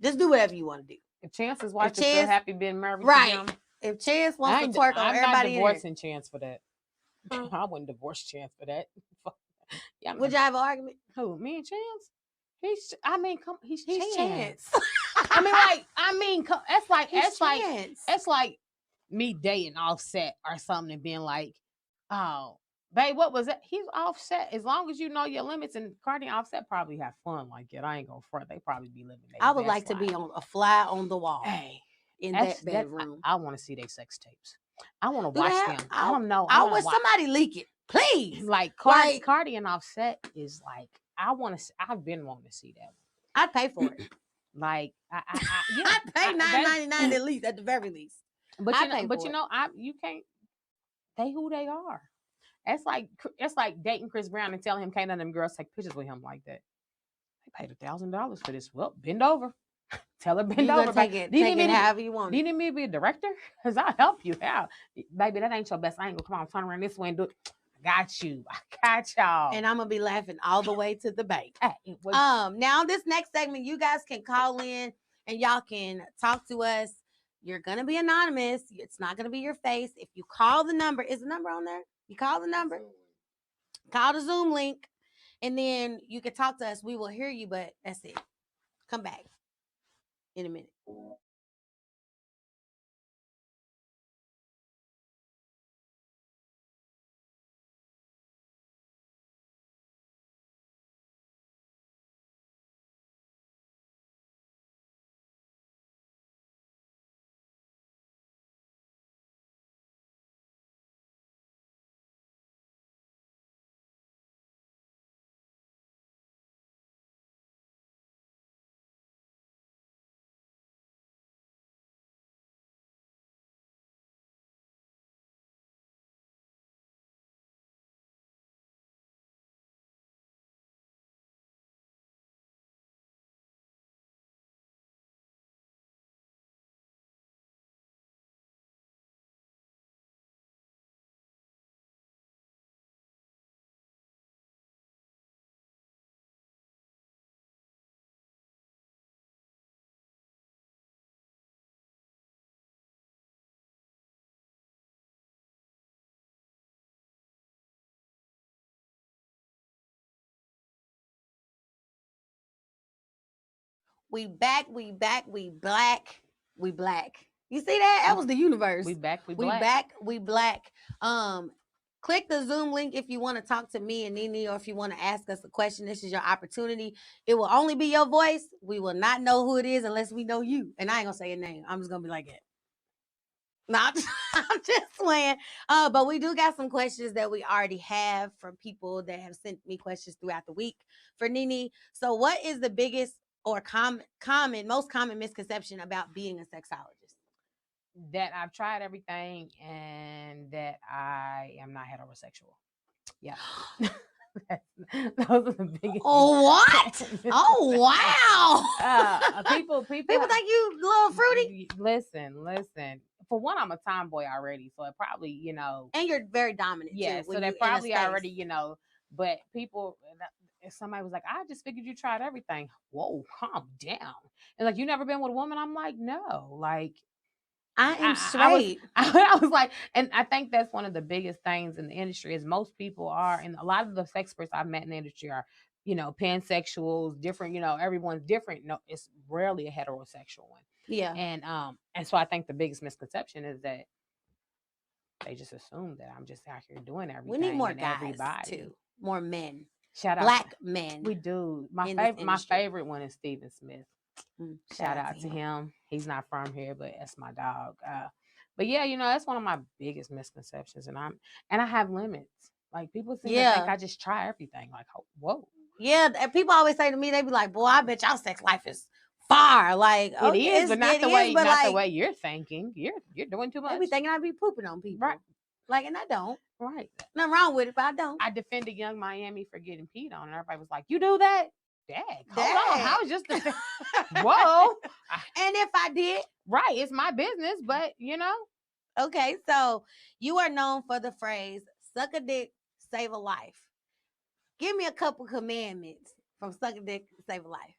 Just do whatever you want to do. If Chance is watching, still happy being married, right? To him, if Chance wants to twerk on everybody, I'm not divorcing Chance for that. I wouldn't divorce Chance for that. Would y'all have an argument? Who, me and Chance? He's Chance. It's like me dating Offset or something and being like, oh, babe, what was that? He's Offset. As long as you know your limits, and Cardi and Offset probably have fun like that. I ain't gonna front. They probably be living. I would like to be on a fly on the wall. Hey, in that bedroom. I want to see their sex tapes. I want to watch them. I don't know. I want somebody leak it, please. Like Cardi and Offset is like, I've been wanting to see that one. I'd pay for it. Like I'd pay $9.99 at least, at the very least. But you can't. They who they are. It's like dating Chris Brown and telling him can't none of them girls take pictures with him like that. They paid $1,000 for this. Well, bend over. Tell her bend over. Take it however you want. Do you need me to be a director? Because I'll help you out. Baby, that ain't your best angle. Come on, turn around this way and do it. I got y'all. And I'm gonna be laughing all the way to the bank. Now this next segment, you guys can call in and y'all can talk to us. You're gonna be anonymous. It's not gonna be your face. If you call the number, is the number on there? You call the number, call the Zoom link, and then you can talk to us. We will hear you, but that's it. Come back in a minute. We back. We black. We black. You see that? That was the universe. We back. We We black. back. We black. Click the Zoom link if you want to talk to me and NeNe, or if you want to ask us a question. This is your opportunity. It will only be your voice. We will not know who it is unless we know you. And I ain't gonna say your name. I'm just gonna be like it. No, I'm just playing. But we do got some questions that we already have from people that have sent me questions throughout the week for NeNe. So, what is the biggest or most common misconception about being a sexologist? That I've tried everything and that I am not heterosexual. Yeah. Those are the biggest. Oh, what? Oh, wow. People think you a little fruity. Listen. For one, I'm a tomboy already, so it probably, and you're very dominant. Yeah, too, so they probably already, but people. If somebody was like, I just figured you tried everything. Whoa, calm down. And like, you never been with a woman? I'm like, no. Like, I am straight. I was like, and I think that's one of the biggest things in the industry is most people are, and a lot of the experts I've met in the industry are, pansexuals, different, everyone's different. No, it's rarely a heterosexual one. Yeah. And so I think the biggest misconception is that they just assume that I'm just out here doing everything. We need more guys too. More men. Shout out Black men. We do. My favorite one is Stephen Smith. Shout out to him. He's not from here, but that's my dog. But yeah, that's one of my biggest misconceptions, and I have limits. Like people seem to think I just try everything. Like, whoa. Yeah, and people always say to me, they be like, "Boy, I bet y'all sex life is far." Like it is, but not the way the way you're thinking. You're doing too much. They be thinking I be pooping on people, right? Like, and I don't. Right. Nothing wrong with it, but I don't. I defended Young Miami for getting peed on, and everybody was like, "You do that?" Dang, hold on. How was just whoa? And if I did, right, it's my business, but Okay, so you are known for the phrase "suck a dick, save a life." Give me a couple commandments from "suck a dick, save a life."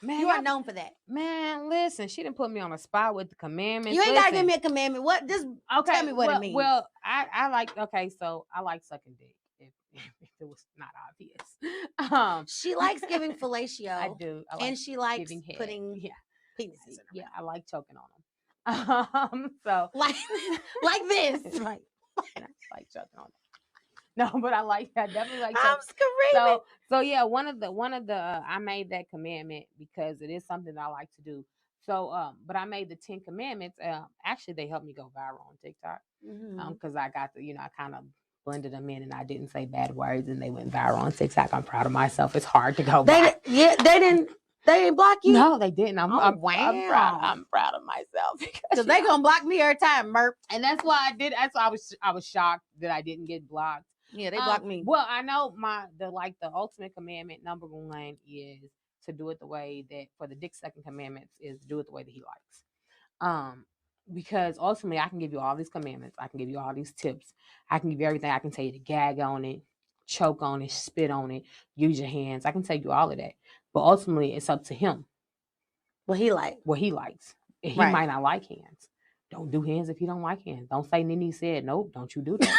Man, you are known for that. Man, listen, she didn't put me on a spot with the commandments. You ain't gotta give me a commandment. What? Just tell me what it means. Well, I like. Okay, so I like sucking dick. If it was not obvious. She likes giving fellatio. I do. I like and she likes putting penises in her mouth. I like choking on them. So like this. Right. I like choking on them. No, but I definitely like I'm screaming. So yeah, one of the I made that commandment because it is something that I like to do. So but I made the 10 commandments. Actually they helped me go viral on TikTok. Because I got I kind of blended them in and I didn't say bad words and they went viral on TikTok. I'm proud of myself. It's hard to go back. They didn't block you? No, they didn't. I'm proud of myself because they gonna block me every time, Merp. And that's why I did. That's why I was shocked that I didn't get blocked. Yeah, they blocked me. Well, I know the ultimate commandment number 1 is to do it the way that for the dick sucking commandments is do it the way that he likes. Because ultimately I can give you all these commandments. I can give you all these tips. I can give you everything. I can tell you to gag on it, choke on it, spit on it, use your hands. I can tell you all of that. But ultimately it's up to him. What he likes. He might not like hands. Don't do hands if you don't like hands. Don't say NeNe said, nope, don't you do that.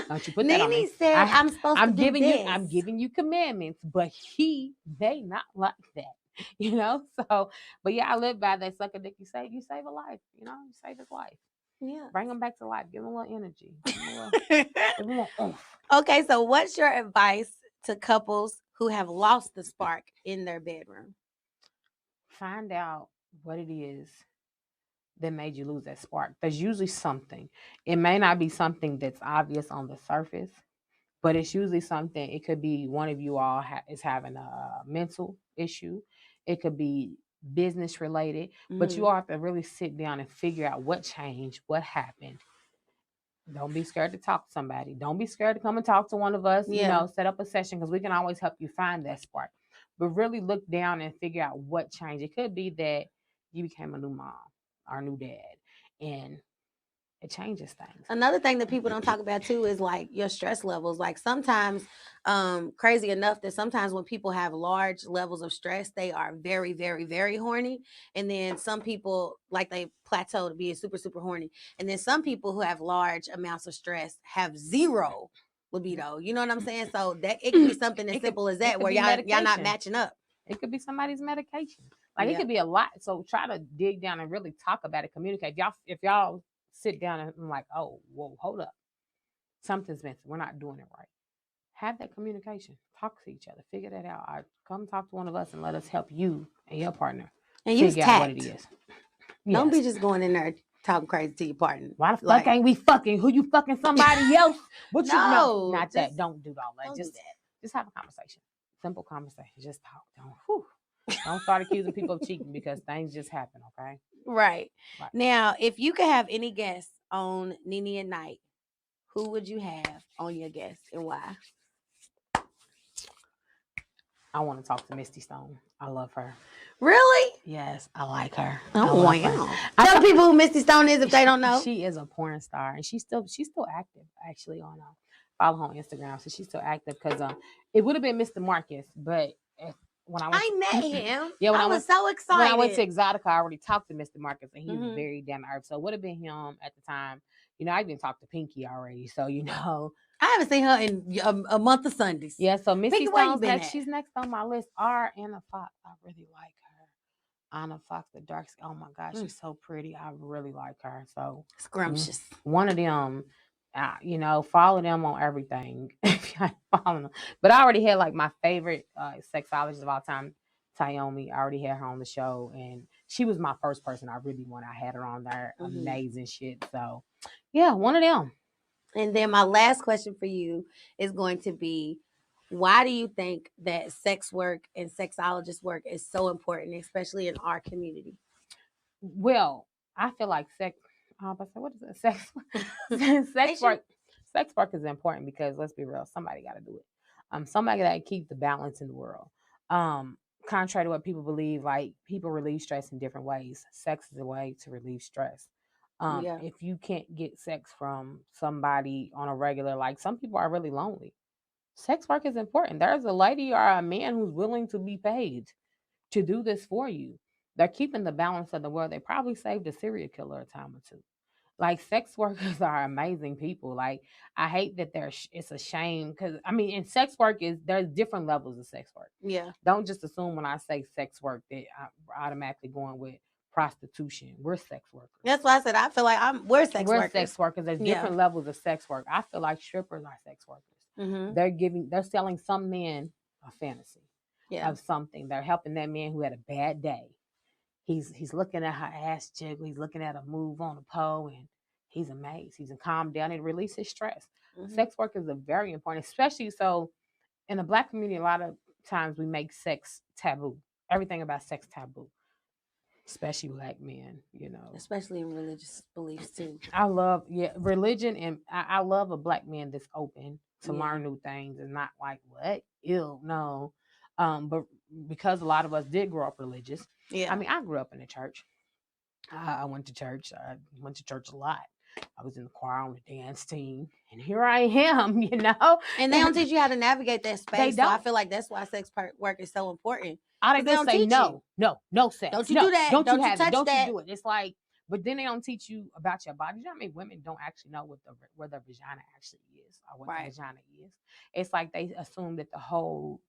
Don't you put that on me. NeNe said I'm supposed to do this. I'm giving you commandments, but they not like that. So, but yeah, I live by that suck a dick. You save a life. You save his life. Yeah. Bring him back to life. Give him a little energy. Give him a little oomph. Okay, so what's your advice to couples who have lost the spark in their bedroom? Find out what it is that made you lose that spark. There's usually something. It may not be something that's obvious on the surface, but it's usually something. It could be one of you all is having a mental issue. It could be business related, but you all have to really sit down and figure out what changed, what happened. Don't be scared to talk to somebody. Don't be scared to come and talk to one of us. Set up a session because we can always help you find that spark. But really look down and figure out what changed. It could be that you became a new mom or a new dad, and it changes things. Another thing that people don't talk about too is like your stress levels. Like sometimes, crazy enough that sometimes when people have large levels of stress, they are very, very, very horny. And then some people like they plateau to being super, super horny. And then some people who have large amounts of stress have zero libido. You know what I'm saying? So that it can be something as simple as that where y'all not matching up. It could be somebody's medication. Like, it Yeah. could be a lot. So try to dig down and really talk about it, communicate. If y'all sit down and I'm like, oh, whoa, hold up. Something's missing. We're not doing it right. Have that communication. Talk to each other. Figure that out. Come talk to one of us and let us help you and your partner And use figure out what it tact. is. Don't be Yes. just going in there talking crazy to your partner. Why the fuck Like, ain't we fucking? Who you fucking somebody else? What you know? no, Not just that. Don't do all that. don't do that. Just have a conversation. Simple conversation. Just talk. Don't start accusing people of cheating because things just happen, okay? Right. Right. Now, if you could have any guests on NeNeatnite, who would you have on your guest and why? I want to talk to Misty Stone. I love her. Really? Yes, I like her. Oh, wow. Tell people who Misty Stone is if they don't know. She is a porn star, and she's still active actually on follow her on Instagram. So she's still active because it would have been Mr. Marcus, but when I met him. Yeah, I was so excited. When I went to Exotica, I already talked to Mr. Marcus, and he was Mhm. very down to earth. So it would have been him at the time. You know, I even talked to Pinky already. So, you know, I haven't seen her in a month of Sundays. yeah. So Misty Pinky, where you Stone's been next. at? She's next on my list. Anna Fox. I really like her. Anna Fox, the dark skin. Oh my gosh, she's so pretty. I really like her. So Scrumptious. one of them. You know, follow them on everything. If you ain't following them. But I already had like my favorite sexologist of all time, Tayomi. I already had her on the show, and she was my first person I really wanted. I had her on there. Mhm. Amazing shit. So, yeah, one of them. And then my last question for you is going to be, why do you think that sex work and sexologist work is so important, especially in our community? Well, I feel like sex. What is it? Sex work is important because let's be real, somebody got to do it. Somebody that keep the balance in the world. Contrary to what people believe, like people relieve stress in different ways. Sex is a way to relieve stress. Yeah. If you can't get sex from somebody on a regular, like some people are really lonely. Sex work is important. There's a lady or a man who's willing to be paid to do this for you. They're keeping the balance of the world. They probably saved a serial killer a time or two. Like sex workers are amazing people. Like I hate that it's a shame because I mean, in sex work there's different levels of sex work. Yeah. Don't just assume when I say sex work that I'm automatically going with prostitution. We're sex workers. That's why I said I feel like we're sex workers. Sex workers. There's different levels of sex work. I feel like strippers are sex workers. Mm-hmm. They're selling some men a fantasy of something. They're helping that man who had a bad day. He's looking at her ass jiggle. He's looking at her move on the pole, and he's amazed. He's calmed down and releases stress. Mm-hmm. Sex work is a very important, especially so in the Black community. A lot of times we make sex taboo. Everything about sex taboo, especially Black men. You know, especially in religious beliefs too. I love religion, and I love a Black man that's open to learn new things and not like what ew no. But because a lot of us did grow up religious. Yeah. I mean, I grew up in the church. I went to church. I went to church a lot. I was in the choir on the dance team, and here I am, you know. And they don't teach you how to navigate that space. They don't. So I feel like that's why sex work is so important. All they don't say no sex. Don't you do that? Don't you have it? Don't that. you do it? It's like, but then they don't teach you about your body. You know what I mean? Women don't actually know where their vagina actually is or what the vagina is. It's like they assume that the whole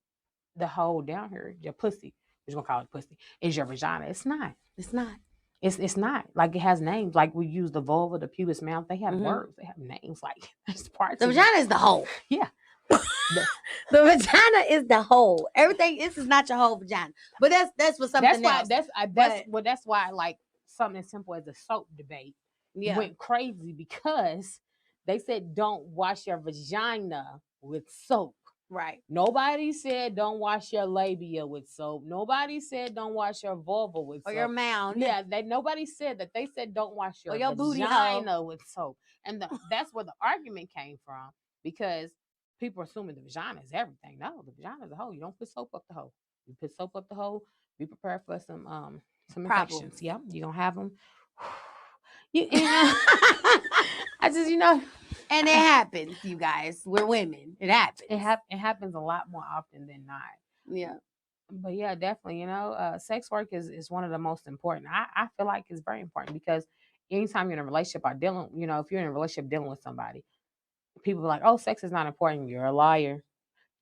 down here, your pussy, we're gonna call it pussy, is your vagina. It's not. It's not. It's not. Like it has names. Like we use the vulva, the pubis mouth. They have words. They have names. Like there's parts. The vagina is the whole. Yeah. The vagina is the whole. Everything. This is not your whole vagina. But that's for something else. That's why like something as simple as a soap debate went crazy because they said don't wash your vagina with soap. Right. Nobody said don't wash your labia with soap. Nobody said don't wash your vulva with soap. Or your mound. Yeah, nobody said that. They said don't wash your vagina booty with soap. And that's where the argument came from because people assuming the vagina is everything. No, the vagina is a hole. You don't put soap up the hole. You put soap up the hole. Be prepared for some infections. Yeah, you're gonna have them. You know, I just and it happens, you guys. We're women. It happens. It happens a lot more often than not. Yeah. But yeah, definitely. Sex work is one of the most important. I feel like it's very important because anytime you're in a relationship or if you're in a relationship dealing with somebody, people are like, oh, sex is not important. You're a liar.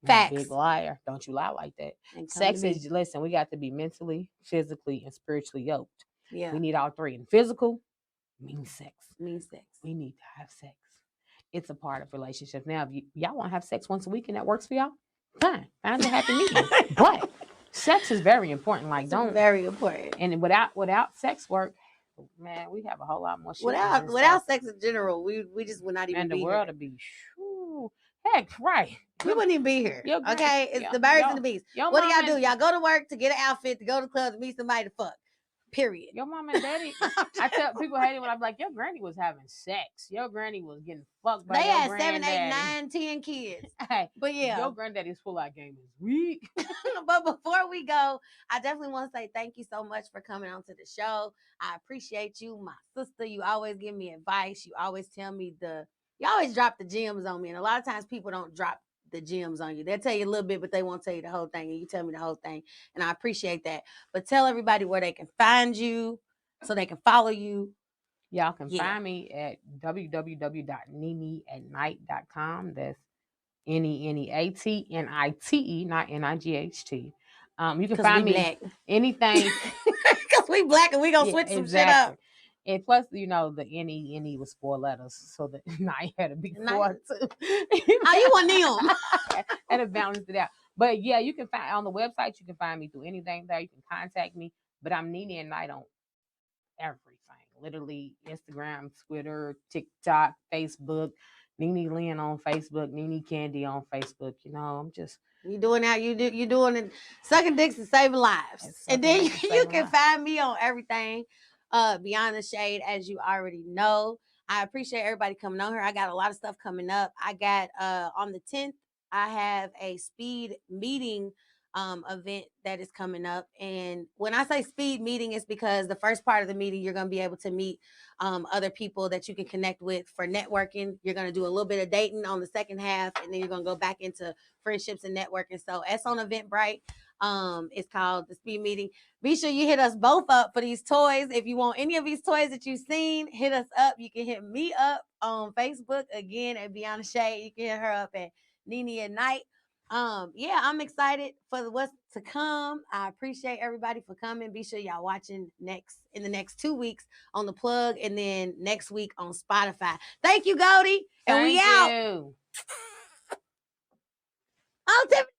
Facts. Big liar. Don't you lie like that. Sex is, listen, we got to be mentally, physically, and spiritually yoked. Yeah. We need all three. And physical means sex. Means sex. We need to have sex. It's a part of relationships. Now, if y'all want to have sex once a week and that works for y'all, fine. Find a happy medium. But sex is very important. Like, very important. And without sex work, man, we have a whole lot more shit. Without sex in general, we just would not even and be the world here. would be heck, right. We wouldn't even be here. Okay? It's the birds and the bees. What do y'all do? Y'all go to work to get an outfit, to go to the club, to meet somebody to fuck. Period. Your mom and daddy, I tell people hate it when I'm like, your granny was having sex. Your granny was getting fucked by your granddaddy. They had 7, 8, 9, 10 kids. Hey, but yeah. Your granddaddy's full out game is weak. But before we go, I definitely want to say thank you so much for coming on to the show. I appreciate you, my sister. You always give me advice. You always tell me you always drop the gems on me. And a lot of times people don't drop the gems on you. They'll tell you a little bit, but they won't tell you the whole thing. And you tell me the whole thing. And I appreciate that. But tell everybody where they can find you so they can follow you. Y'all can find me at www.NeNeatnite.com. That's NeNeatnite, not NIGHT. You can find me black. Anything. Because we black and we gonna switch some shit up. And plus, the NE was 4 letters, so the Nite had to be 4 too. You want them? And it balanced it out. But yeah, you can find on the website. You can find me through anything there. You can contact me. But I'm NeNeatnite on everything. Literally Instagram, Twitter, TikTok, Facebook. NeNe Lynn on Facebook. NeNe Candy on Facebook. I'm just. You doing that? You doing it? Sucking dicks and saving lives. And then you can find me on everything. Beyondtheshade, as you already know. I appreciate everybody coming on here. I got a lot of stuff coming up. I got on the 10th, I have a speed meeting event that is coming up. And when I say speed meeting, it's because the first part of the meeting, you're going to be able to meet other people that you can connect with for networking. You're going to do a little bit of dating on the second half, and then you're going to go back into friendships and networking. So that's on Eventbrite. It's called the speed meeting. Be sure you hit us both up for these toys. If you want any of these toys that you've seen, hit us up. You can hit me up on Facebook again at Beyondtheshade. You can hit her up at NeNeatnite. I'm excited for what's to come. I appreciate everybody for coming. Be sure y'all watching in the next 2 weeks on the plug, and then next week on Spotify. Thank you, Goldie. And we out. Thank you. Oh, Tiffany.